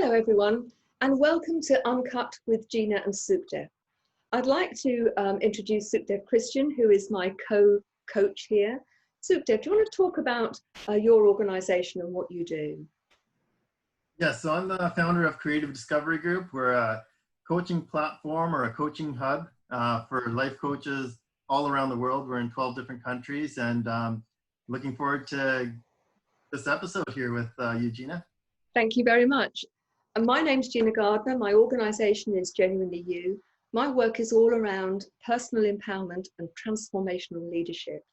Hello everyone, and welcome to Uncut with Gina and Sukhdev. I'd like to introduce Sukhdev Christian, who is my co-coach here. Sukhdev, do you want to talk about your organization and what you do? Yes, so I'm the founder of Creative Discovery Group. We're a coaching platform or a coaching hub for life coaches all around the world. We're in 12 different countries, and looking forward to this episode here with you, Gina. Thank you very much. And my name's Gina Gardner. My organization is Genuinely You. My work is all around personal empowerment and transformational leadership.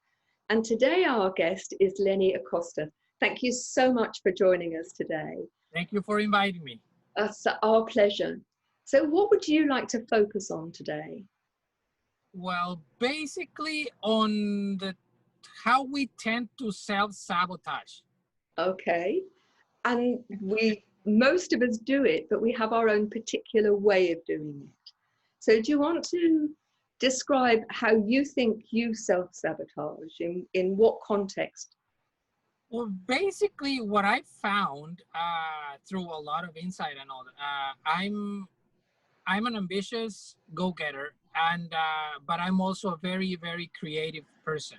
And today our guest is Lenny Acosta. Thank you so much for joining us today. Thank you for inviting me. It's our pleasure. So what would you like to focus on today? Well, basically on how we tend to self-sabotage. Okay. And most of us do it, but we have our own particular way of doing it. So do you want to describe how you think you self-sabotage, in what context? Well, basically what I found through a lot of insight and all that, I'm an ambitious go-getter, and but I'm also a very, very creative person.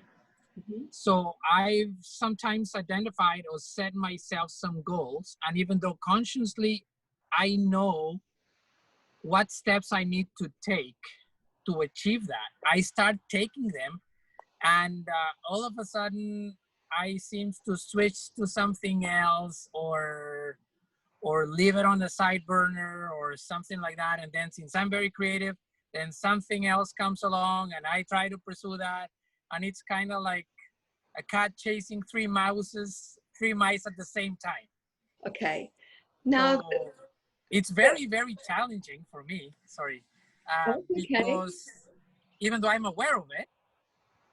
Mm-hmm. So I've sometimes identified or set myself some goals, and even though consciously I know what steps I need to take to achieve that, I start taking them, and all of a sudden I seem to switch to something else or leave it on the side burner or something like that. And then since I'm very creative, then something else comes along and I try to pursue that. And it's kind of like a cat chasing three mice at the same time. Okay. Now, so it's very, very challenging for me, because even though I'm aware of it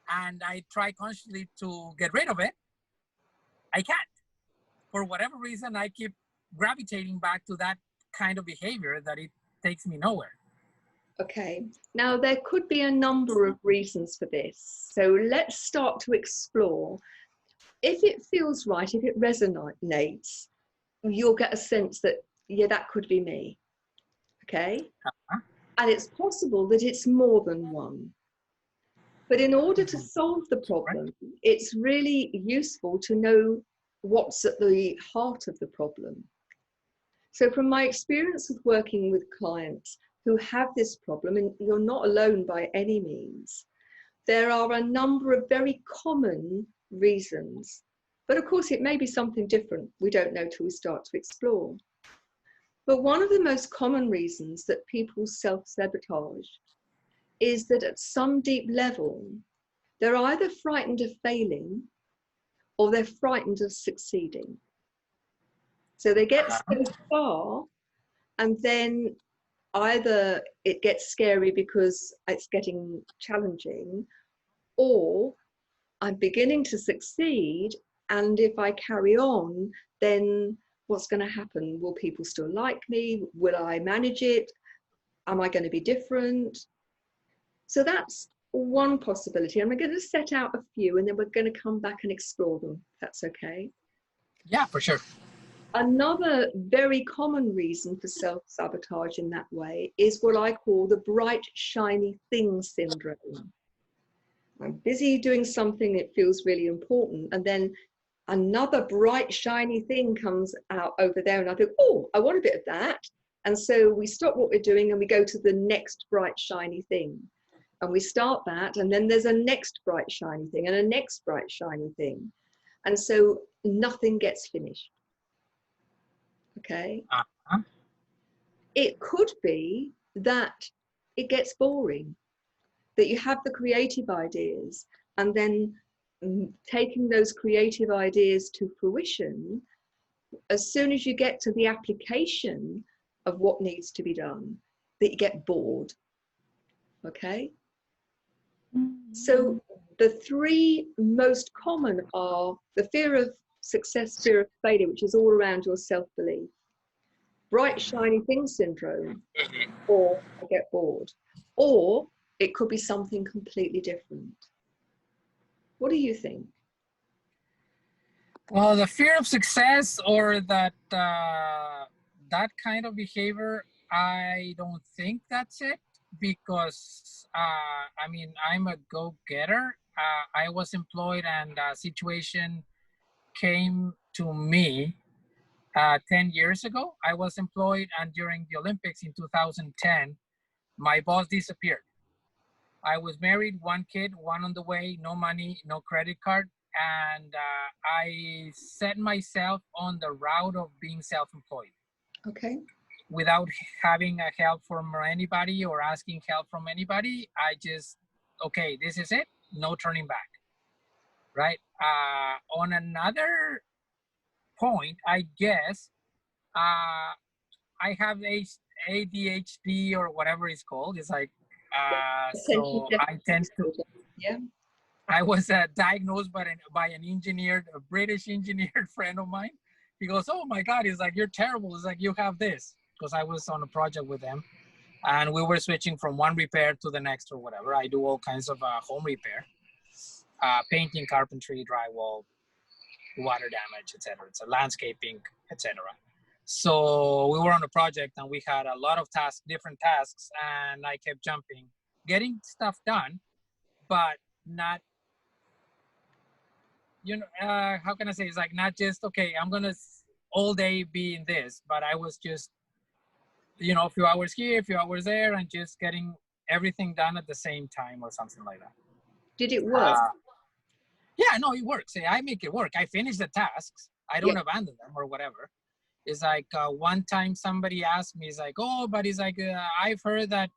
and I try consciously to get rid of it, I can't. For whatever reason, I keep gravitating back to that kind of behavior that it takes me nowhere. Okay. Now, there could be a number of reasons for this. So let's start to explore. If it feels right, if it resonates, you'll get a sense that, yeah, that could be me. Okay? Uh-huh. And it's possible that it's more than one. But in order to solve the problem, it's really useful to know what's at the heart of the problem. So from my experience with working with clients who have this problem, and you're not alone by any means, there are a number of very common reasons. But of course, it may be something different. We don't know till we start to explore. But one of the most common reasons that people self-sabotage is that at some deep level, they're either frightened of failing or they're frightened of succeeding. So they get so far, and then either it gets scary because it's getting challenging, or I'm beginning to succeed, and if I carry on, then what's going to happen? Will people still like me? Will I manage it? Am I going to be different? So that's one possibility. And we're going to set out a few, and then we're going to come back and explore them. That's okay? Yeah, for sure. Another very common reason for self-sabotage in that way is what I call the bright, shiny thing syndrome. I'm busy doing something that feels really important, and then another bright, shiny thing comes out over there, and I think, oh, I want a bit of that. And so we stop what we're doing and we go to the next bright, shiny thing. And we start that, and then there's a next bright, shiny thing and a next bright, shiny thing. And so nothing gets finished. Okay? Uh-huh. It could be that it gets boring, that you have the creative ideas, and then taking those creative ideas to fruition, as soon as you get to the application of what needs to be done, that you get bored. Okay? So the three most common are the fear of success, fear of failure, which is all around your self-belief, bright, shiny thing syndrome, or I get bored. Or it could be something completely different. What do you think? Well, the fear of success, or that that kind of behavior, I don't think that's it, because I mean, I'm a go-getter. I was employed, and a situation came to me 10 years ago. I was employed, and during the Olympics in 2010, my boss disappeared. I was married, one kid, one on the way, no money, no credit card. And I set myself on the route of being self-employed Okay. without having a help from anybody or asking help from anybody. I just, okay, this is it, no turning back, right? On another point, I guess, I have ADHD or whatever it's called. It's like, Attention so I deficit tend to, disorder. Yeah. I was diagnosed by an engineer, a British engineer friend of mine. He goes, "Oh my God!" He's like, "You're terrible." It's like, "You have this," because I was on a project with them, and we were switching from one repair to the next or whatever. I do all kinds of home repair, painting, carpentry, drywall, water damage, etc. It's a landscaping, etc. So we were on a project, and we had a lot of tasks, different tasks, and I kept jumping, getting stuff done, but not, how can I say, it's like not just, okay, I'm gonna all day be in this, but I was just, a few hours here, a few hours there, and just getting everything done at the same time or something like that. Did it work? Yeah, no, it works. I make it work. I finish the tasks. I don't abandon them or whatever. It's like one time somebody asked me, it's like, "Oh, but it's like, I've heard that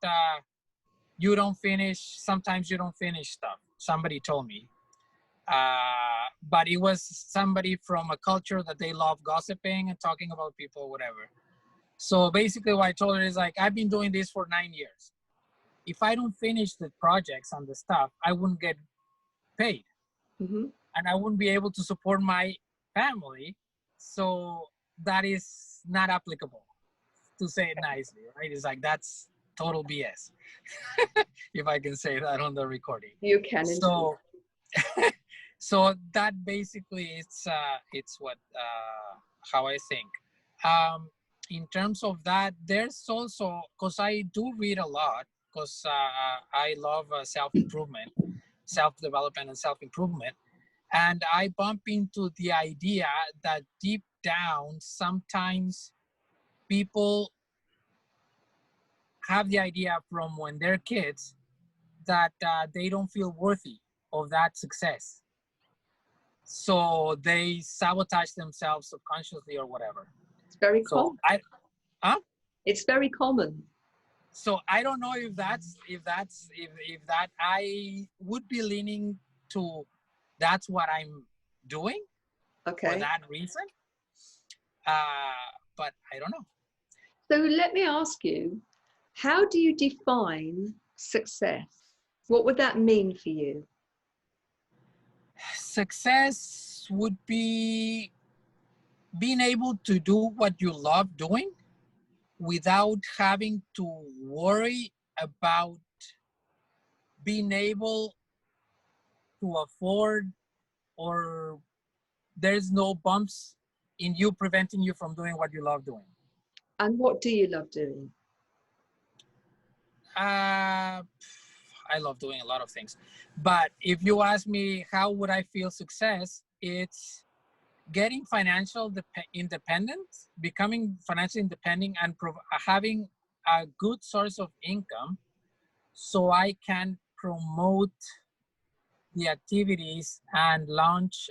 sometimes you don't finish stuff." Somebody told me. But it was somebody from a culture that they love gossiping and talking about people, whatever. So basically what I told her is like, I've been doing this for 9 years. If I don't finish the projects and the stuff, I wouldn't get paid. Mm-hmm. And I wouldn't be able to support my family. So that is not applicable, to say it nicely, right? It's like, that's total BS. If I can say that on the recording. You can. So so that basically it's what how I think. In terms of that, there's also, because I do read a lot, because I love self-improvement, self-development and self-improvement, and I bump into the idea that deep down sometimes people have the idea from when they're kids that they don't feel worthy of that success. So they sabotage themselves subconsciously or whatever. It's very common. It's very common. So I don't know if that I would be leaning to that's what I'm doing for that reason. But I don't know. So let me ask you, how do you define success? What would that mean for you? Success would be being able to do what you love doing without having to worry about being able to afford, or there's no bumps in you preventing you from doing what you love doing. And what do you love doing? I love doing a lot of things. But if you ask me how would I feel success, it's getting financial independence, becoming financially independent, and having a good source of income so I can promote the activities and launch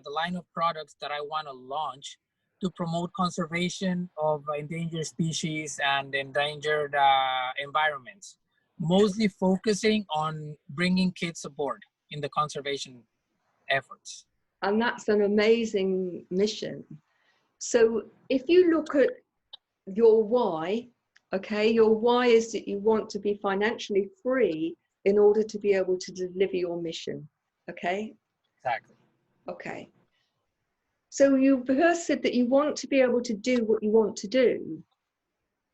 the line of products that I want to launch to promote conservation of endangered species and endangered environments, mostly focusing on bringing kids aboard in the conservation efforts. And that's an amazing mission. So if you look at your why, okay, your why is that you want to be financially free in order to be able to deliver your mission, okay? Exactly. Okay. So you first said that you want to be able to do what you want to do.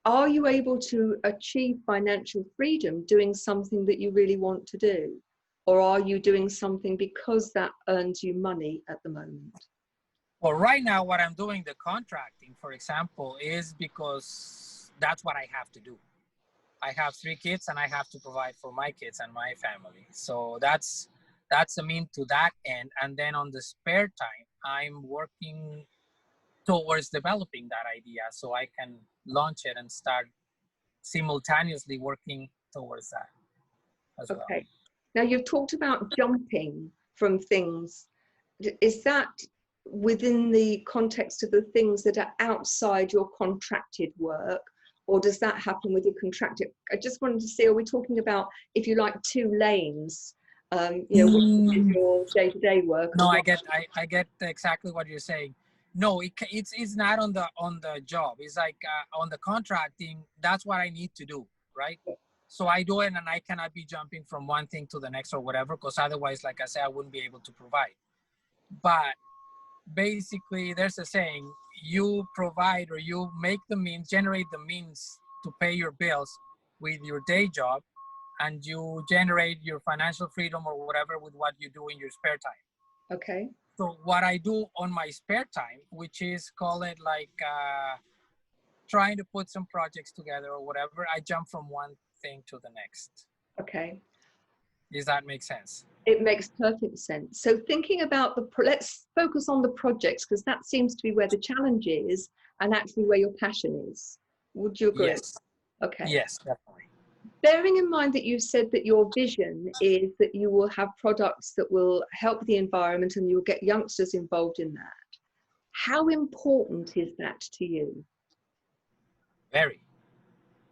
Are you able to achieve financial freedom doing something that you really want to do? Or are you doing something because that earns you money at the moment? Well, right now, what I'm doing, the contracting, for example, is because that's what I have to do. I have 3 kids and I have to provide for my kids and my family. So that's the mean to that end. And then on the spare time, I'm working towards developing that idea so I can launch it and start simultaneously working towards that as well. Okay. Now you've talked about jumping from things. Is that within the context of the things that are outside your contracted work, or does that happen with your contracted? I just wanted to see, are we talking about, if you like, 2 lanes? You know, what is your day-to-day work? No, I get exactly what you're saying. No, it's not on the job. It's like on the contracting. That's what I need to do, right? So I do it, and I cannot be jumping from one thing to the next or whatever, because otherwise, like I said, I wouldn't be able to provide. But basically, there's a saying: you provide, or you make the means, generate the means to pay your bills with your day job, and you generate your financial freedom or whatever with what you do in your spare time. Okay. So what I do on my spare time, which is, call it like trying to put some projects together or whatever, I jump from one thing to the next. Okay. Does that make sense? It makes perfect sense. So thinking about let's focus on the projects, because that seems to be where the challenge is and actually where your passion is. Would you agree? Yes. Okay. Yes, definitely. Bearing in mind that you said that your vision is that you will have products that will help the environment and you'll get youngsters involved in that, how important is that to you? Very.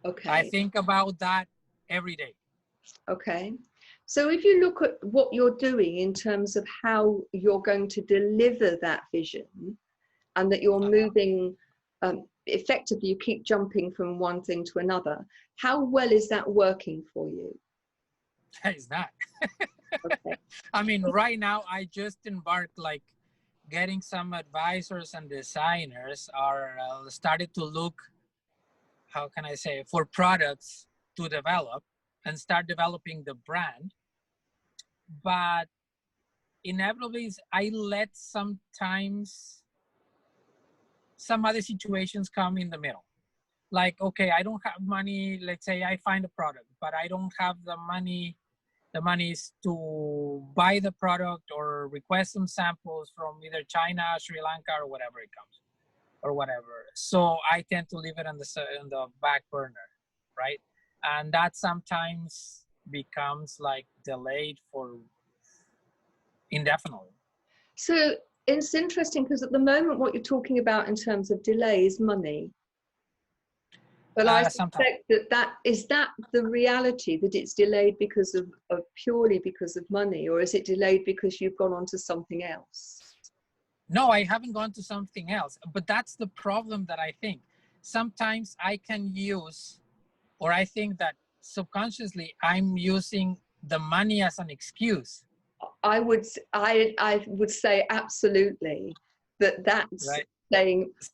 Okay. I think about that every day. Okay. So if you look at what you're doing in terms of how you're going to deliver that vision, and that you're moving effectively, you keep jumping from one thing to another, how well is that working for you? It's not. Okay. I mean, right now, I just embarked, like, getting some advisors and designers are started to look, how can I say, for products to develop and start developing the brand. But inevitably, I let sometimes some other situations come in the middle. Like, okay, I don't have money. Let's say I find a product, but I don't have the monies to buy the product or request some samples from either China, Sri Lanka, or whatever it comes, or whatever. So I tend to leave it on the back burner, right? And that sometimes becomes like delayed for indefinitely. So it's interesting because at the moment what you're talking about in terms of delay is money. But I suspect that is that the reality, that it's delayed because of purely because of money, or is it delayed because you've gone on to something else? No, I haven't gone to something else. But that's the problem that I think. Sometimes I can use, or I think that subconsciously I'm using the money as an excuse. I would say absolutely that's right. Saying, So,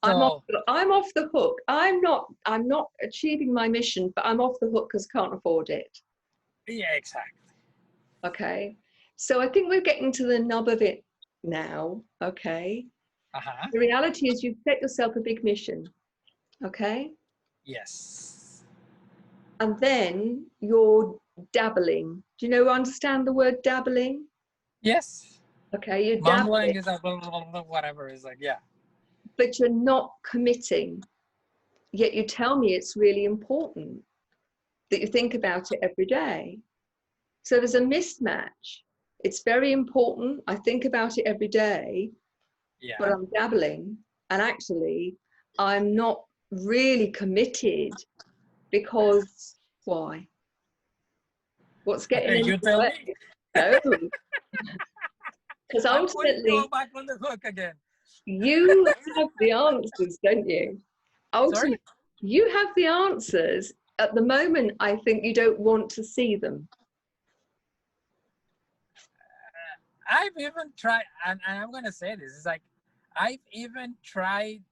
I'm off the hook. I'm not achieving my mission, but I'm off the hook because can't afford it. Yeah, exactly. Okay. So I think we're getting to the nub of it now. Okay. Uh-huh. The reality is you've set yourself a big mission. Okay. Yes. And then you're dabbling. Do you understand the word dabbling? Yes. Okay. You're Mumbling dabbling. is like blah, blah, blah, whatever. Is like, yeah. But you're not committing. Yet you tell me it's really important that you think about it every day. So there's a mismatch. It's very important. I think about it every day, Yeah. but I'm dabbling. And actually, I'm not really committed because why? What's getting in the way? No. Because ultimately, I'm back on the hook again. You have the answers, don't you? Ultimately, Sorry? you have the answers. At the moment, I think you don't want to see them. I've even tried, and I'm going to say this, it's like, I've even tried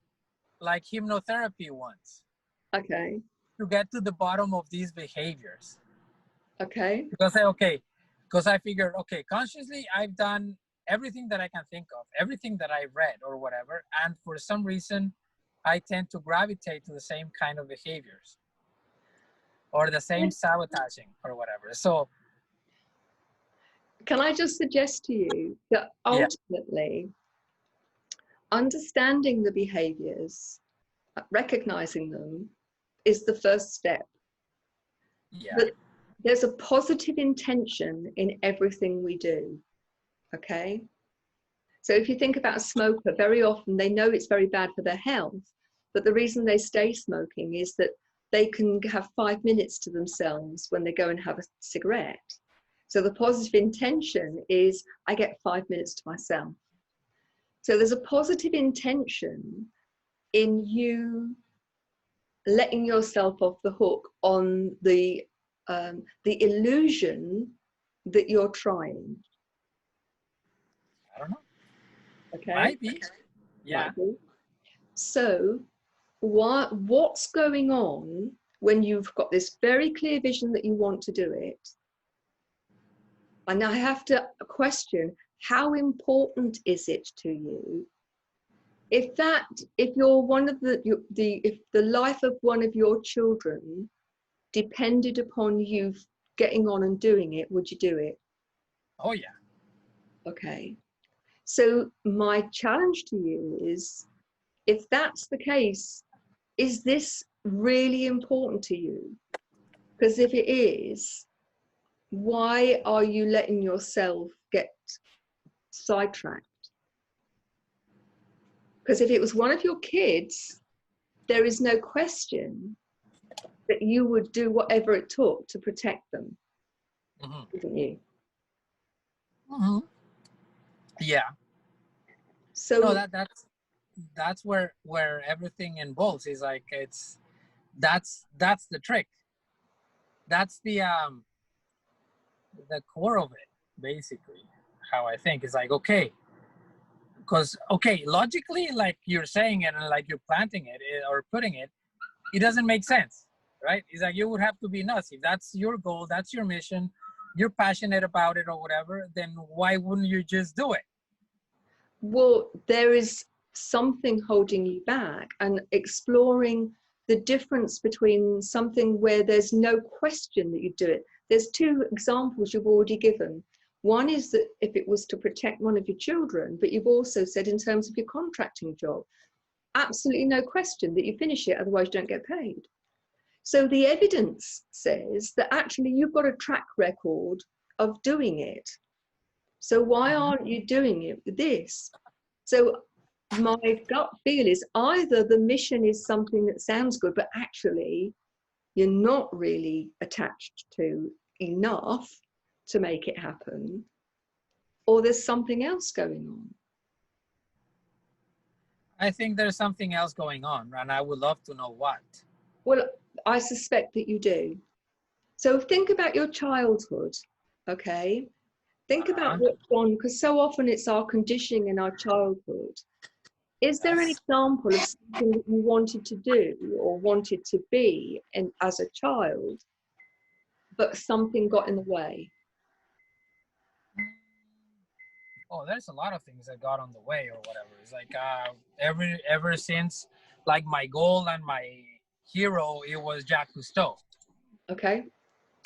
like hypnotherapy once. Okay. To get to the bottom of these behaviors. Okay. Because I figured, okay, consciously I've done everything that I can think of, everything that I read or whatever. And for some reason, I tend to gravitate to the same kind of behaviors or the same sabotaging or whatever. So can I just suggest to you that yeah, ultimately understanding the behaviors, recognizing them, is the first step. yeah, But there's a positive intention in everything we do. Okay? So if you think about a smoker, very often they know it's very bad for their health, but the reason they stay smoking is that they can have 5 minutes to themselves when they go and have a cigarette. So the positive intention is, I get 5 minutes to myself. So there's a positive intention in you letting yourself off the hook on the illusion that you're trying. I don't know. Okay. Might be. Yeah. Might be. So what's going on when you've got this very clear vision that you want to do it? And I have to question, how important is it to you? If you're one of if the life of one of your children depended upon you getting on and doing it, would you do it? Oh yeah. Okay. So my challenge to you is, if that's the case, is this really important to you? Because if it is, why are you letting yourself get sidetracked? Because if it was one of your kids, there is no question that you would do whatever it took to protect them, wouldn't you? Mm-hmm. Yeah. So No, that's where everything involves is like that's the trick. That's the core of it, basically. How I think is like, okay, because logically, like you're saying it and like you're planting it or putting it, it doesn't make sense, right? It's like you would have to be nuts if that's your goal, that's your mission, you're passionate about it or whatever. Then why wouldn't you just do it? well, there is something holding you back, and exploring the difference between something where there's no question that you do it. There's two examples you've already given. One is that if it was to protect one of your children, but you've also said in terms of your contracting job, absolutely no question that you finish it, otherwise you don't get paid. So the evidence says that actually you've got a track record of doing it. So why aren't you doing it with this? So my gut feel is either the mission is something that sounds good, but actually you're not really attached to enough to make it happen, or there's something else going on. I think there's something else going on, and I would love to know what. Well, I suspect that you do. So think about your childhood, okay? Think about what's gone, because so often it's our conditioning in our childhood. Is there an example of something that you wanted to do or wanted to be as a child, but something got in the way? Oh, there's a lot of things that got on the way or whatever. It's like ever since, like my goal and my hero, it was Jacques Cousteau. Okay.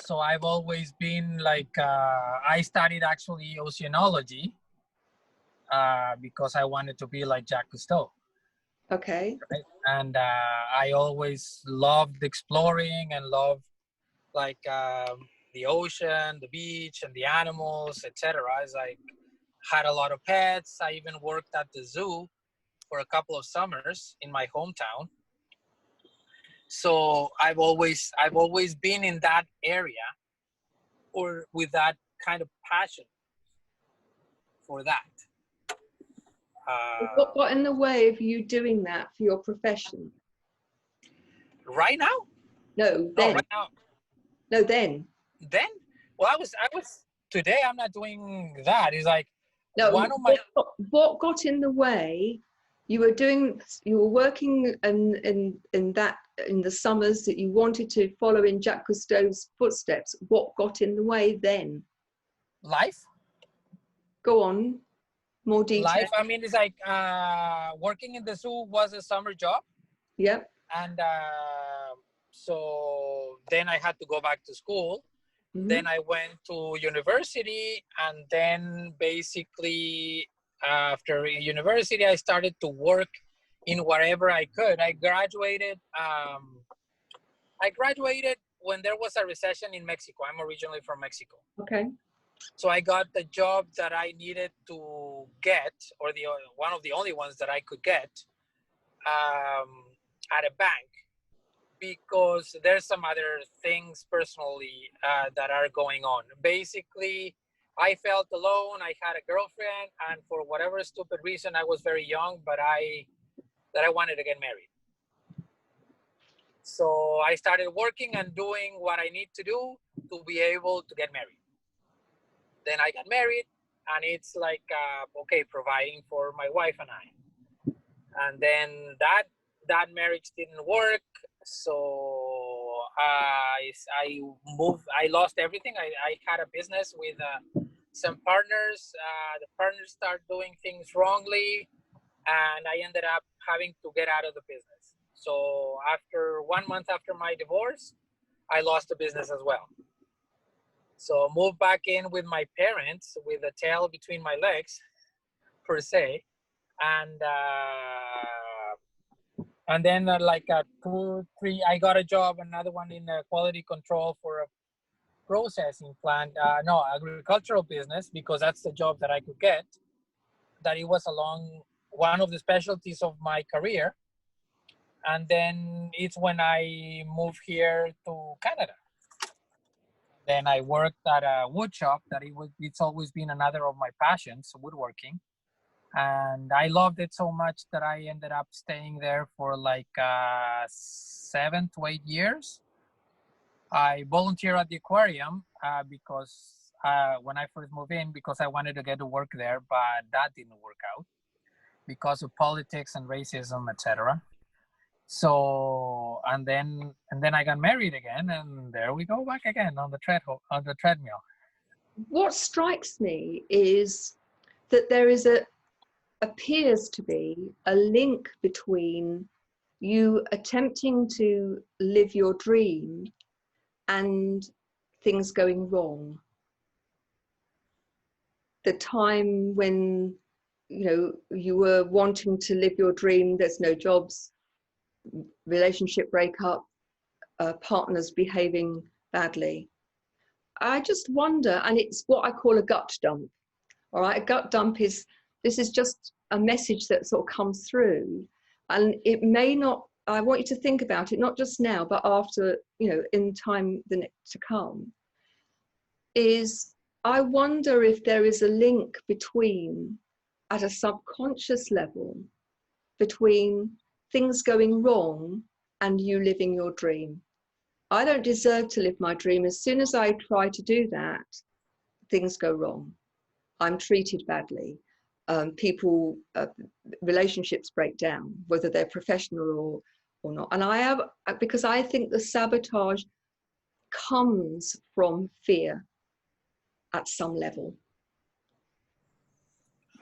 So I've always been like, I studied actually oceanology because I wanted to be like Jacques Cousteau. Okay. Right? And I always loved exploring and loved like the ocean, the beach, and the animals, etc. As I had a lot of pets. I even worked at the zoo for a couple of summers in my hometown. So I've always been in that area or with that kind of passion for that. What got in the way of you doing that for your profession? Right now? No, then. Oh, right now. No, then. Then? Well, I was today I'm not doing that. It's like no, one of my what got in the way? You were working in the summers that you wanted to follow in Jacques Cousteau's footsteps. What got in the way then? life. Go on. More detail. Life, I mean, it's like working in the zoo was a summer job. Yep. And so then I had to go back to school. Mhm. Then I went to university, and then basically after university, I started to work in wherever I could. I graduated when there was a recession in Mexico. I'm originally from Mexico. Okay. So I got the job that I needed to get, or one of the only ones that I could get, at a bank, because there's some other things personally that are going on. Basically, I felt alone. I had a girlfriend, and for whatever stupid reason, I was very young, but I wanted to get married. So I started working and doing what I need to do to be able to get married. Then I got married, and it's like, okay, providing for my wife and I. And then that marriage didn't work. So I moved, I lost everything. I had a business with some partners. The partners started doing things wrongly, and I ended up having to get out of the business. So after 1 month after my divorce, I lost the business as well. So moved back in with my parents with a tail between my legs, per se. And then like 2, 3, I got a job, another one in quality control for a processing plant, agricultural business, because that's the job that I could get, that it was along one of the specialties of my career. And then it's when I moved here to Canada. Then I worked at a wood shop it's always been another of my passions, woodworking. And I loved it so much that I ended up staying there for like 7 to 8 years. I volunteered at the aquarium because when I first moved in, because I wanted to get to work there, but that didn't work out because of politics and racism, etc. So and then I got married again, and there we go back again on the treadmill. What strikes me is that there appears to be a link between you attempting to live your dream and things going wrong. The time when you were wanting to live your dream, there's no jobs, relationship breakup, partners behaving badly. I just wonder, and it's what I call a gut dump. All right, a gut dump is just a message that sort of comes through, and it may not. I want you to think about it, not just now, but after, in time to come. Is I wonder if there is a link between, at a subconscious level, between things going wrong and you living your dream. I don't deserve to live my dream. As soon as I try to do that, things go wrong. I'm treated badly. Relationships break down, whether they're professional or not. And because I think the sabotage comes from fear at some level.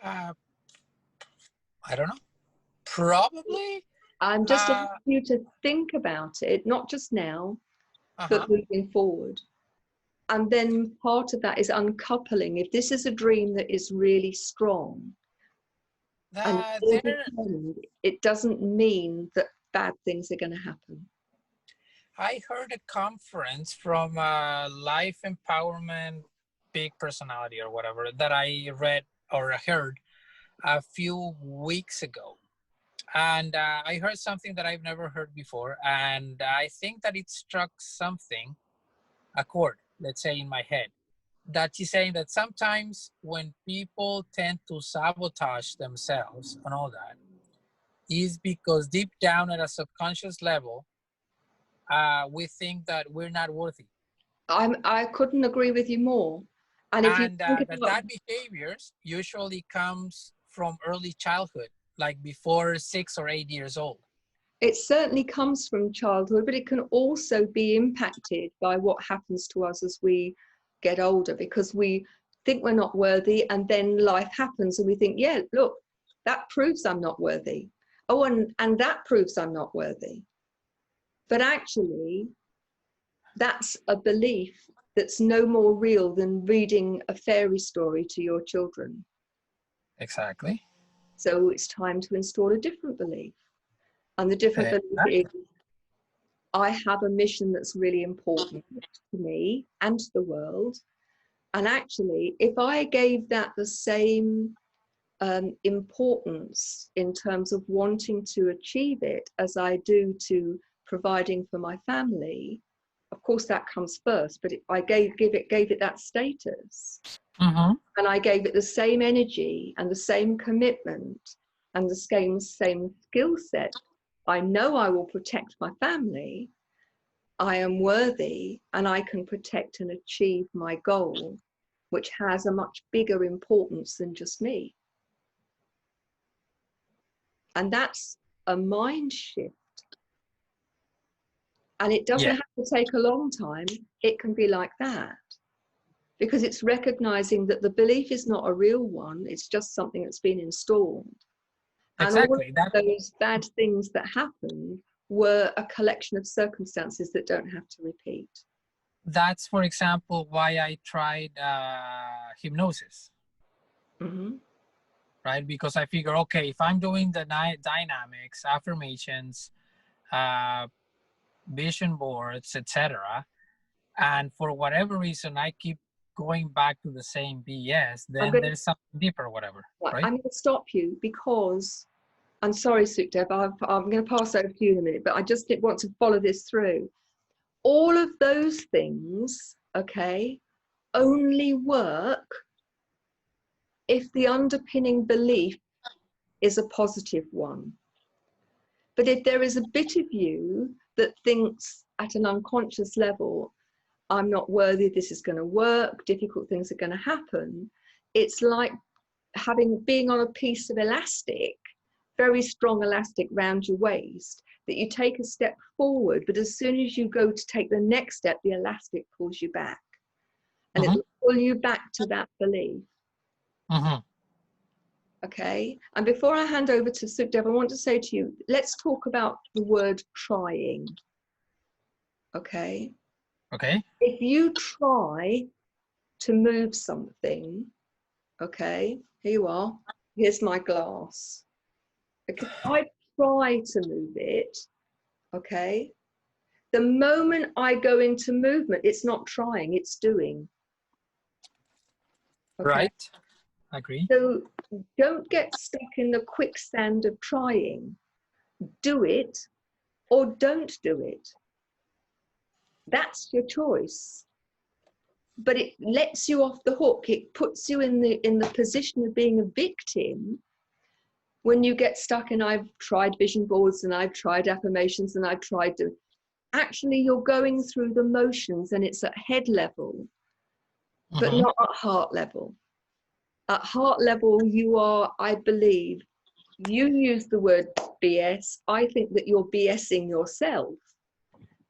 I don't know. Probably. I'm just asking you to think about it, not just now, but moving forward. And then part of that is uncoupling. If this is a dream that is really strong, it doesn't mean that bad things are going to happen. I heard a conference from Life Empowerment Big Personality or whatever that I read or heard a few weeks ago. And I heard something that I've never heard before. And I think that it struck a chord, let's say, in my head. That she's saying that sometimes when people tend to sabotage themselves and all that, is because deep down at a subconscious level, we think that we're not worthy. I couldn't agree with you more. And if that behaviors usually comes from early childhood, like before 6 or 8 years old. It certainly comes from childhood, but it can also be impacted by what happens to us as we get older, because we think we're not worthy, and then life happens and we think, yeah, look, that proves I'm not worthy. Oh, and that proves I'm not worthy. But actually, that's a belief that's no more real than reading a fairy story to your children. Exactly. So it's time to install a different belief. And the different belief is, I have a mission that's really important to me and to the world. And actually, if I gave that the same importance in terms of wanting to achieve it as I do to providing for my family, of course that comes first, but I gave it that status, and I gave it the same energy and the same commitment and the same skill set. I know I will protect my family. I am worthy, and I can protect and achieve my goal, which has a much bigger importance than just me. And that's a mind shift. And it doesn't have to take a long time. It can be like that. Because it's recognizing that the belief is not a real one. It's just something that's been installed. Exactly. And all of those bad things that happened were a collection of circumstances that don't have to repeat. That's, for example, why I tried hypnosis. Right? Because I figure, okay, if I'm doing the dynamics, affirmations, vision boards, etc., and for whatever reason I keep going back to the same BS, then there's something deeper, whatever. Right? I'm going to stop you because I'm sorry, Sukhdev, I'm going to pass over to you in a minute, but I just want to follow this through. All of those things, okay, only work if the underpinning belief is a positive one. But if there is a bit of you that thinks at an unconscious level, I'm not worthy, this is going to work, difficult things are going to happen, it's like being on a piece of elastic, very strong elastic round your waist, that you take a step forward, but as soon as you go to take the next step, the elastic pulls you back. And it will pull you back to that belief. Okay. And before I hand over to Sukhdev, I want to say to you, let's talk about the word trying. Okay. Okay. If you try to move something, okay, here you are, here's my glass. Okay, I try to move it, okay. The moment I go into movement, it's not trying, it's doing. Okay? Right. I agree. So don't get stuck in the quicksand of trying. Do it or don't do it. That's your choice. But it lets you off the hook. It puts you in the position of being a victim when you get stuck in, I've tried vision boards and I've tried affirmations and I've tried to. Actually, you're going through the motions and it's at head level, but not at heart level. At heart level, you are, I believe, you use the word BS. I think that you're BSing yourself,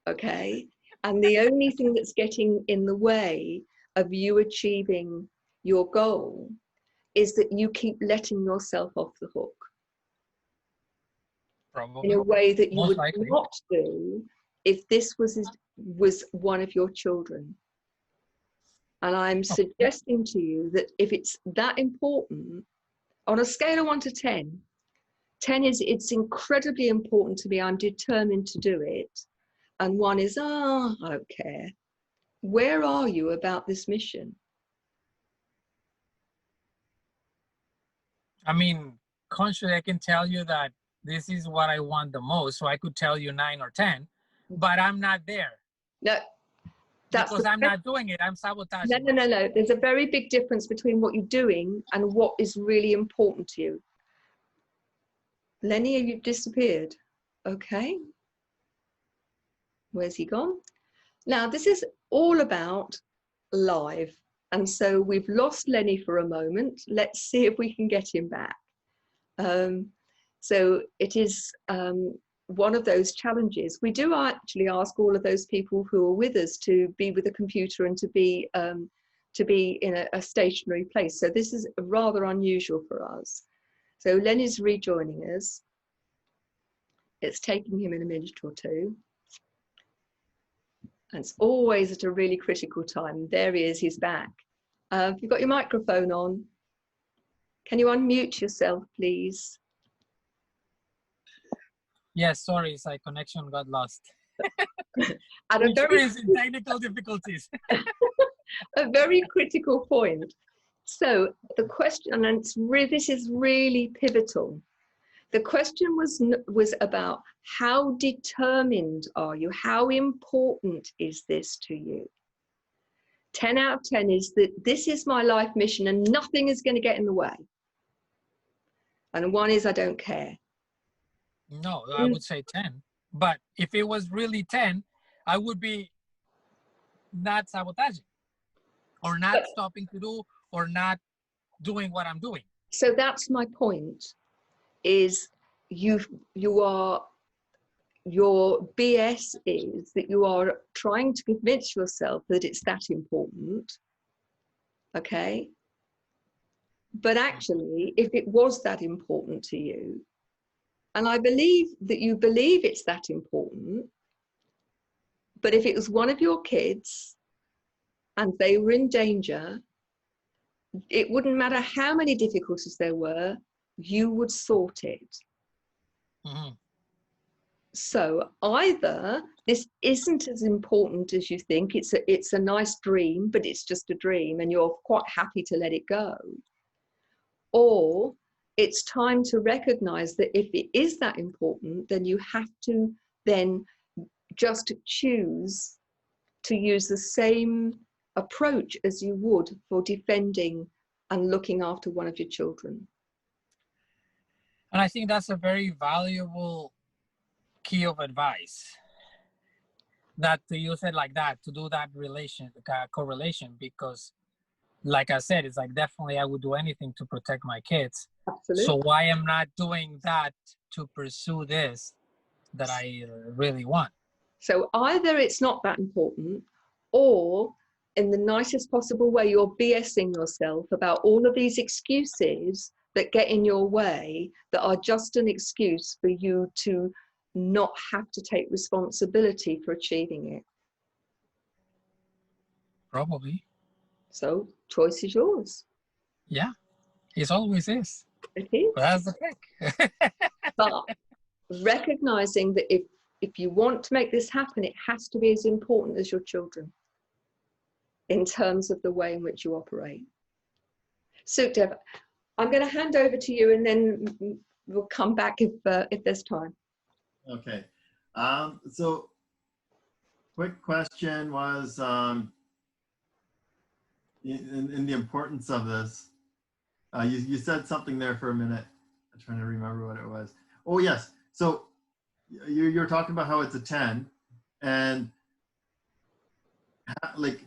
okay? And the only thing that's getting in the way of you achieving your goal is that you keep letting yourself off the hook. Probably. In a way that you Most would likely not do if this was one of your children. And I'm suggesting to you that if it's that important, on a scale of 1 to 10, 10 is it's incredibly important to me, I'm determined to do it. And 1 is, I don't care. Where are you about this mission? I mean, consciously, I can tell you that this is what I want the most. So I could tell you 9 or 10, but I'm not there. No, that's because I'm not doing it. I'm sabotaging. No. There's a very big difference between what you're doing and what is really important to you. Lenny, you've disappeared. Okay. Where's he gone? Now, this is all about live. And so we've lost Lenny for a moment. Let's see if we can get him back. So it is one of those challenges. We do actually ask all of those people who are with us to be with a computer and to be to be in a stationary place. So this is rather unusual for us. So Lenny's rejoining us. It's taking him in a minute or two. And it's always at a really critical time. There he is, he's back. You've got your microphone on. Can you unmute yourself, please? Yes, sorry, it's like connection got lost. At a very technical difficulties. a very critical point. So the question, and this is really pivotal. The question was about how determined are you? How important is this to you? 10 out of 10 is that this is my life mission and nothing is going to get in the way. And 1 is I don't care. No, I would say 10. But if it was really 10, I would be not sabotaging or not stopping to do or not doing what I'm doing. So that's my point, is your BS is that you are trying to convince yourself that it's that important, okay? But actually, if it was that important to you, and I believe that you believe it's that important, but if it was one of your kids and they were in danger, it wouldn't matter how many difficulties there were, you would sort it. Mm-hmm. So either this isn't as important as you think, it's a nice dream, but it's just a dream and you're quite happy to let it go. Or it's time to recognize that if it is that important, then you have to then just choose to use the same approach as you would for defending and looking after one of your children. And I think that's a very valuable key of advice, that to use it like that, to do that correlation, because like I said, it's like definitely I would do anything to protect my kids. Absolutely. So why am not doing that to pursue this that I really want? So either it's not that important, or in the nicest possible way, you're BSing yourself about all of these excuses that get in your way that are just an excuse for you to not have to take responsibility for achieving it. Probably. So choice is yours. Yeah, it always is. It is. But that's the trick. But recognizing that if you want to make this happen, it has to be as important as your children in terms of the way in which you operate. Sukhdev, I'm going to hand over to you and then we'll come back if there's time. Okay. So quick question was in the importance of this. You said something there for a minute. I'm trying to remember what it was. Oh, yes. So you're talking about how it's a 10 and like,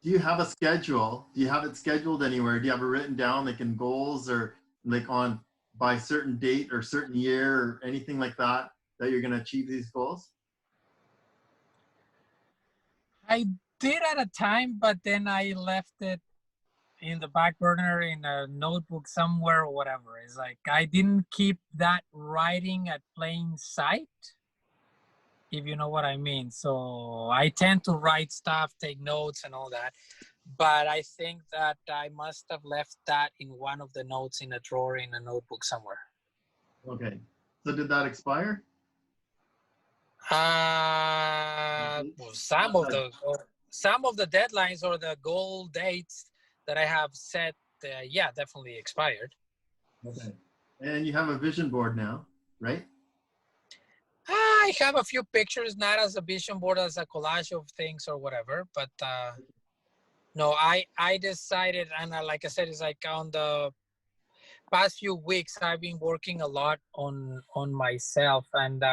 do you have a schedule? Do you have it scheduled anywhere? Do you have it written down like in goals or like on by certain date or certain year or anything like that you're going to achieve these goals? I did at a time, but then I left it in the back burner in a notebook somewhere or whatever. It's like I didn't keep that writing at plain sight, if you know what I mean. So I tend to write stuff, take notes and all that. But I think that I must have left that in one of the notes in a drawer in a notebook somewhere. Okay. So did that expire? Some of the deadlines or the goal dates that I have set, yeah, definitely expired. Okay. And you have a vision board now, right? I have a few pictures, not as a vision board, as a collage of things or whatever. But no, I decided, and like I said, it's like on the past few weeks, I've been working a lot on myself, and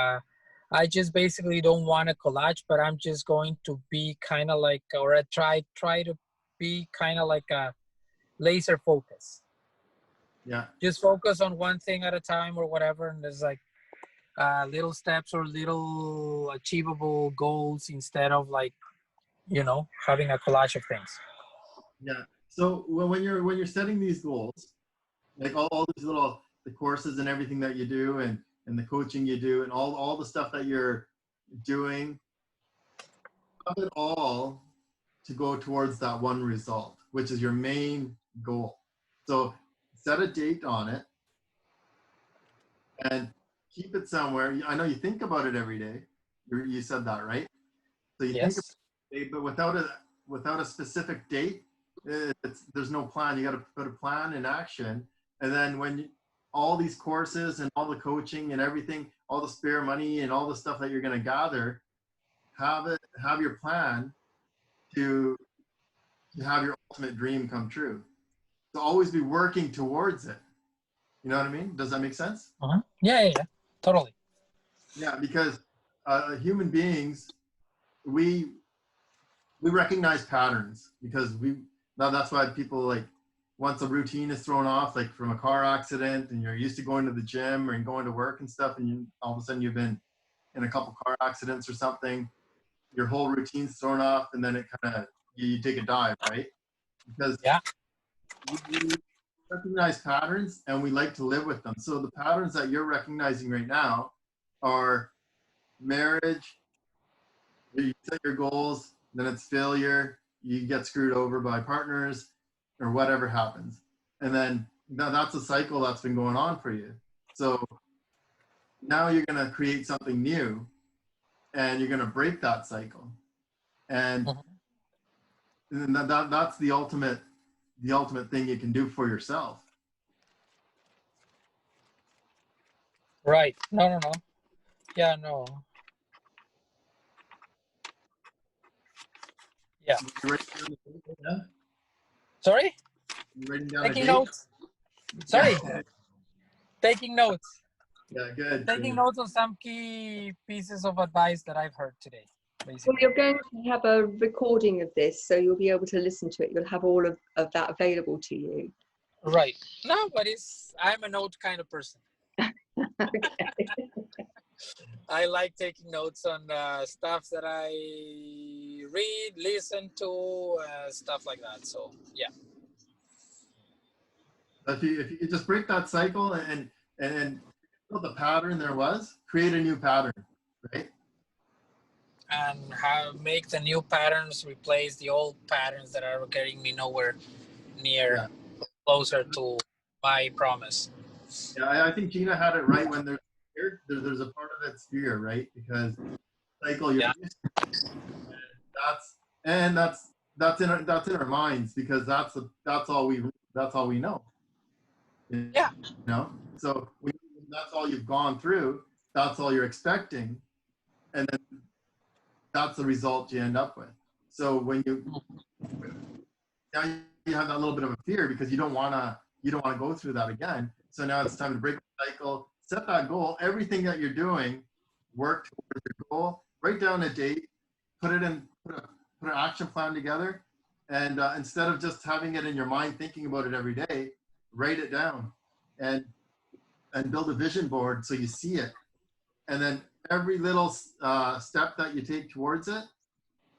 I just basically don't want a collage, but I'm just going to be kind of like, or I try to be kind of like a laser focus. Yeah. Just focus on one thing at a time or whatever, and there's like little steps or little achievable goals instead of like, you know, having a collage of things. Yeah. So when you're setting these goals, like all these little the courses and everything that you do and the coaching you do and all the stuff that you're doing, have it all to go towards that one result, which is your main goal. So set a date on it and keep it somewhere. I know you think about it every day. You said that, right? So you think about Yes. it, but without a specific date, there's no plan. You got to put a plan in action, and then all these courses and all the coaching and everything, all the spare money and all the stuff that you're going to gather, have your plan to have your ultimate dream come true. So always be working towards it. You know what I mean? Does that make sense? Yeah, totally. Yeah, because human beings, we recognize patterns because that's why people like once a routine is thrown off, like from a car accident and you're used to going to the gym or going to work and stuff, and all of a sudden you've been in a couple car accidents or something, your whole routine's thrown off, and then it kind of you take a dive, right? Because Yeah. we recognize patterns and we like to live with them. So the patterns that you're recognizing right now are marriage. You set your goals, then it's failure. You get screwed over by partners or whatever happens. And then that's a cycle that's been going on for you. So now you're going to create something new and you're going to break that cycle. And, and that's the ultimate thing you can do for yourself. Right. No. Yeah, no. Yeah. You writing down the date? Yeah? Sorry? You writing down a Taking date? notes. Sorry. Yeah. Taking notes. Yeah, good. Taking notes of some key pieces of advice that I've heard today, Well, basically. you're going to have a recording of this, so you'll be able to listen to it. You'll have all of that available to you. Right. No, but I'm a note kind of person. Okay. I like taking notes on stuff that I read, listen to, stuff like that. So, yeah. If you could just break that cycle and the pattern there was, create a new pattern, right? And make the new patterns replace the old patterns that are getting me nowhere near, closer to my promise. Yeah, I think Gina had it right when there's fear. There's a part of it's fear, right? Because cycle you're used to, and that's in our minds because that's all we know. Yeah. You know, so when that's all you've gone through, that's all you're expecting, and then that's the result you end up with. So when now you have that little bit of a fear because you don't want to go through that again. So now it's time to break the cycle, set that goal. Everything that you're doing, work towards your goal. Write down a date, put an action plan together, and instead of just having it in your mind, thinking about it every day, write it down, and build a vision board so you see it. And then every little step that you take towards it,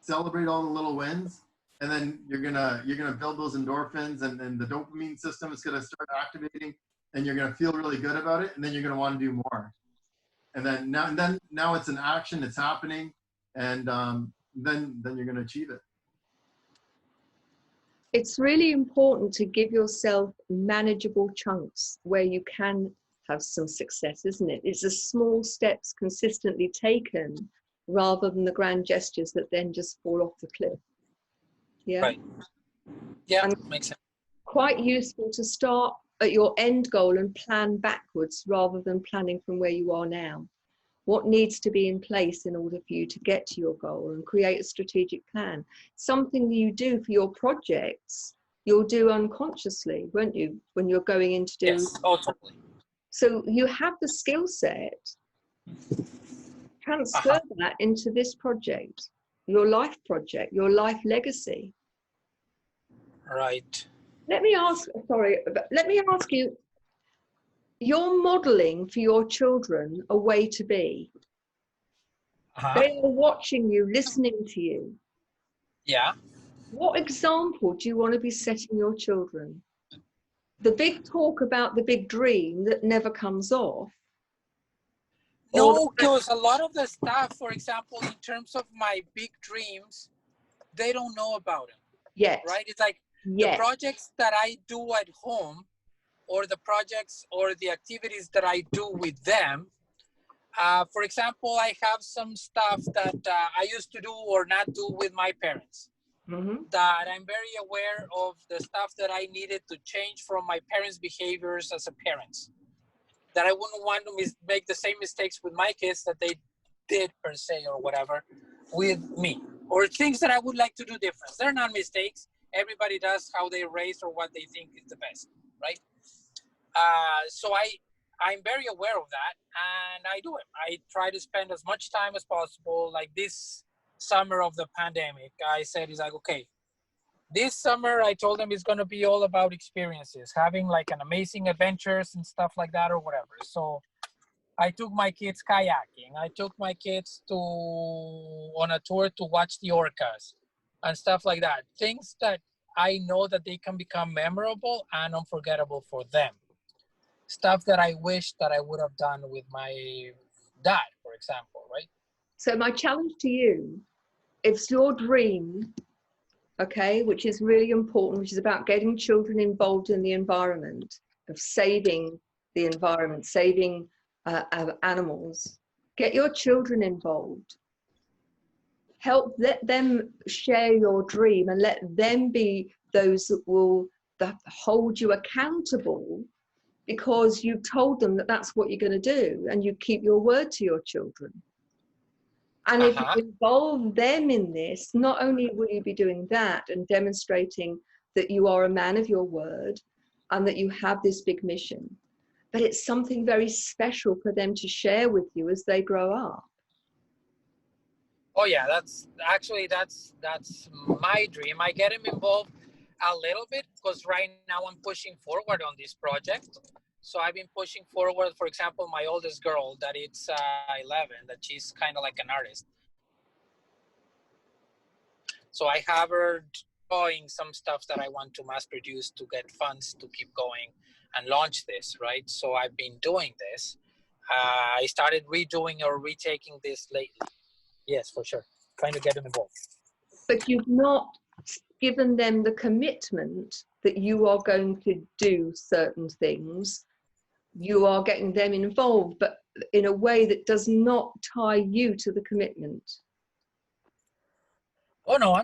celebrate all the little wins, and then you're gonna build those endorphins, and the dopamine system is gonna start activating, and you're gonna feel really good about it, and then you're gonna want to do more. And then now it's an action, it's happening, and then you're gonna achieve it. It's really important to give yourself manageable chunks where you can have some success, isn't it? It's the small steps consistently taken rather than the grand gestures that then just fall off the cliff. Yeah. Right. Yeah, and makes sense. Quite useful to start at your end goal and plan backwards rather than planning from where you are now. What needs to be in place in order for you to get to your goal, and create a strategic plan. Something you do for your projects, you'll do unconsciously, won't you, when you're going in to do. Yes, totally. So you have the skill set, transfer that into this project, your life project, your life legacy. Right. Let me ask you, you're modeling for your children a way to be. They are watching you, listening to you. Yeah. What example do you want to be setting your children? The big talk about the big dream that never comes off. No, because a lot of the stuff, for example, in terms of my big dreams, they don't know about it. Yes. Right? It's like the projects that I do at home, or the projects or the activities that I do with them. For example, I have some stuff that I used to do or not do with my parents. That I'm very aware of the stuff that I needed to change from my parents' behaviors as a parent. That I wouldn't want to make the same mistakes with my kids that they did per se or whatever with me. Or things that I would like to do different. They're not mistakes. Everybody does how they raise or what they think is the best, right? So I'm very aware of that, and I do it. I try to spend as much time as possible. Like this summer of the pandemic, I said, it's like, okay, this summer I told them it's going to be all about experiences, having like an amazing adventures and stuff like that or whatever. So I took my kids kayaking. I took my kids on a tour to watch the orcas and stuff like that. Things that I know that they can become memorable and unforgettable for them. Stuff that I wish that I would have done with my dad, for example, right? So my challenge to you, it's your dream, okay, which is really important, which is about getting children involved in the environment, of saving the environment, saving animals. Get your children involved. Let them share your dream and let them be those that will hold you accountable, because you've told them that that's what you're going to do, and you keep your word to your children. And if you involve them in this, not only will you be doing that and demonstrating that you are a man of your word and that you have this big mission, but it's something very special for them to share with you as they grow up. Oh yeah, that's my dream. I get him involved a little bit because right now I'm pushing forward on this project. So I've been pushing forward, for example, my oldest girl, that it's 11, that she's kind of like an artist. So I have her drawing some stuff that I want to mass produce to get funds to keep going and launch this, right? So I've been doing this. I started redoing or retaking this lately. Yes, for sure. Trying to get them involved. But you've not given them the commitment that you are going to do certain things. You are getting them involved, but in a way that does not tie you to the commitment. Oh no,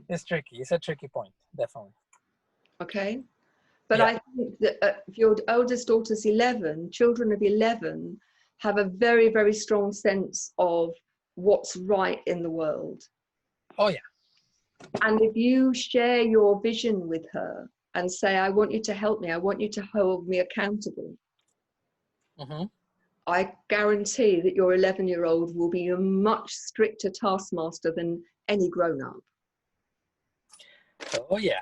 it's tricky. It's a tricky point, definitely. Okay. But yeah. I think that if your oldest daughter's 11, children of 11 have a very, very strong sense of what's right in the world. Oh, yeah. And if you share your vision with her and say, I want you to help me, I want you to hold me accountable, I guarantee that your 11-year-old will be a much stricter taskmaster than any grown-up. Oh, yeah.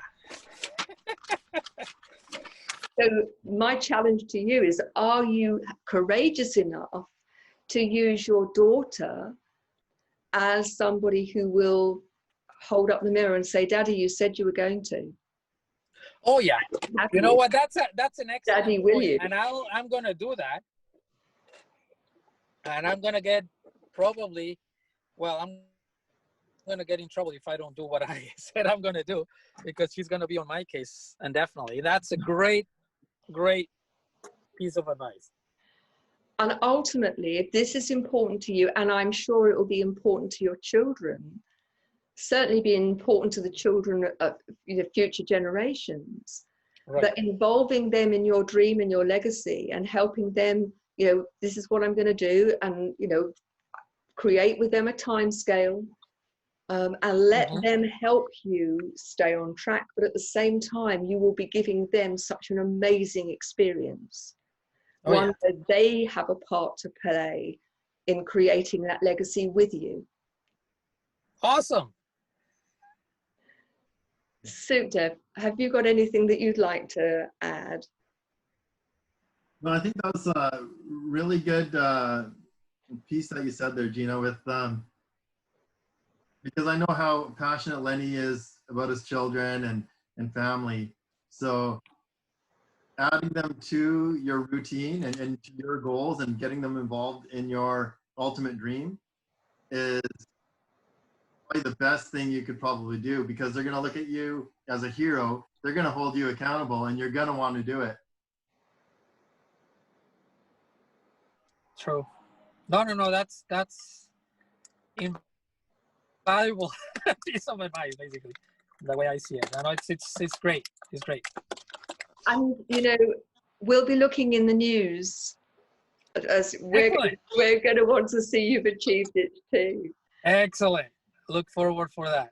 So my challenge to you is, are you courageous enough to use your daughter as somebody who will hold up the mirror and say, Daddy, you said you were going to? Oh, yeah. You know what? That's an excellent Daddy, will point. you? And I'm going to do that. And I'm going to get probably, well, I'm going to get in trouble if I don't do what I said I'm going to do, because she's going to be on my case. And definitely, that's a great piece of advice. And ultimately, if this is important to you, and I'm sure it will be important to your children, certainly be important to the children of future generations, that involving them in your dream and your legacy and helping them, this is what I'm going to do, and, create with them a time scale, and let them help you stay on track. But at the same time, you will be giving them such an amazing experience. One where they have a part to play in creating that legacy with you. Awesome. Sukhdev, have you got anything that you'd like to add? Well, I think that was a really good piece that you said there, Gina, with because I know how passionate Lenny is about his children and family. So adding them to your routine and to your goals and getting them involved in your ultimate dream is probably the best thing you could probably do, because they're going to look at you as a hero. They're going to hold you accountable, and you're going to want to do it. True. No. That's invaluable piece of advice, basically, the way I see it. No, it's great. It's great. And we'll be looking in the news, as we're going to want to see you've achieved it too. Excellent. Look forward for that.